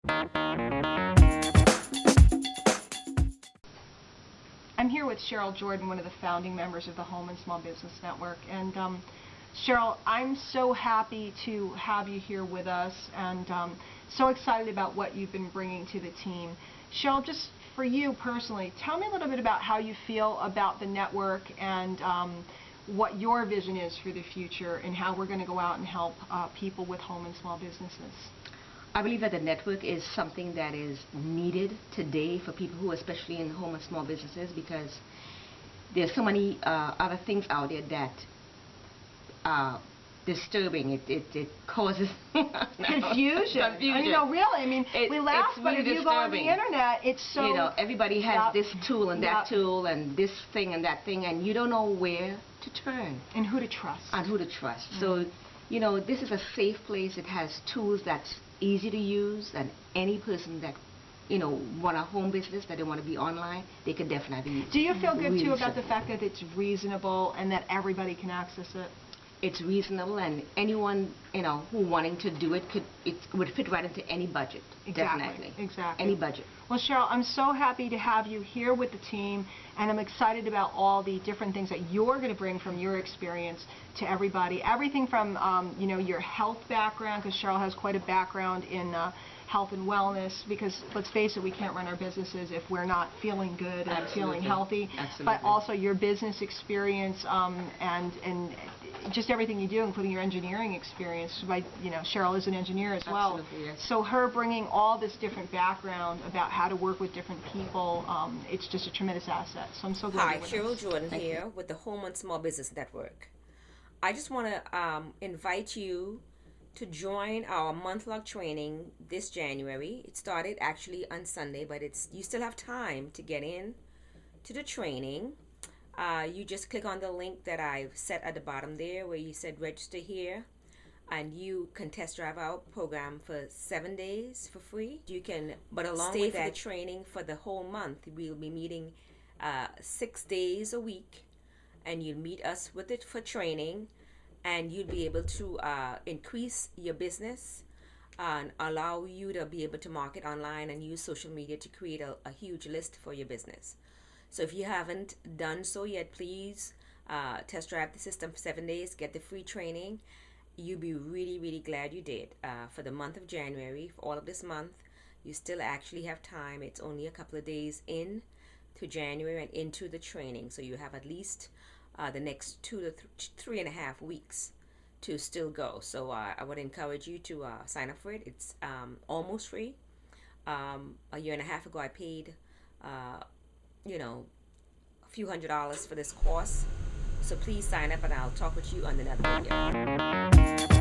I'm here with Cheryl Jordan, one of the founding members of the Home and Small Business Network. And Cheryl, I'm so happy to have you here with us, and so excited about what you've been bringing to the team. Cheryl, just for you personally, tell me a little bit about how you feel about the network and what your vision is for the future and how we're going to go out and help people with home and small businesses. I believe that the network is something that is needed today for people who, especially in home and small businesses, because there's so many other things out there that are disturbing. It causes confusion. I mean, no, really. I mean, we laugh, but really if you go on the internet, it's so... You know, everybody has Yep. this tool and that Yep. tool and this thing and that thing, and you don't know where to turn. And who to trust. And who to trust. So, you know, this is a safe place. It has tools that's easy to use, and any person that, you know, want a home business, that they want to be online, they can definitely use it. Do you feel good, Really too, about simple. the fact that it's reasonable and that everybody can access it? It's reasonable, and anyone, you know, who wanting to do it would fit right into any budget. Exactly, Definitely. exactly. Any budget. Well, Cheryl, I'm so happy to have you here with the team, and I'm excited about all the different things that you're going to bring from your experience to everybody. Everything from, you know, your health background, because Cheryl has quite a background in health and wellness, because let's face it, we can't run our businesses if we're not feeling good and feeling healthy. Absolutely. But also your business experience and just everything you do, including your engineering experience. By, you know, Cheryl is an engineer as well. Absolutely, yes. So her bringing all this different background about how to work with different people, it's just a tremendous asset. So I'm so glad Hi, you're with Cheryl us. Jordan here with the Home and Small Business Network. I just want to invite you to join our month-long training this January. It started actually on Sunday, but you still have time to get in to the training. You just click on the link that I've set at the bottom there where you said register here, and you can test drive our program for 7 days for free. You can, but along with that training for the whole month, we'll be meeting 6 days a week, and you'll meet us with it for training, and you'll be able to increase your business and allow you to be able to market online and use social media to create a huge list for your business. So if you haven't done so yet, please test drive the system for 7 days, get the free training. You'll be really, really glad you did. For the month of January, for all of this month, you still actually have time. It's only a couple of days in to January and into the training. So you have at least the next 2 to 3.5 weeks to still go. So I would encourage you to sign up for it. It's almost free. A year and a half ago, I paid you know, a few $100s for this course. So please sign up, and I'll talk with you on the next video.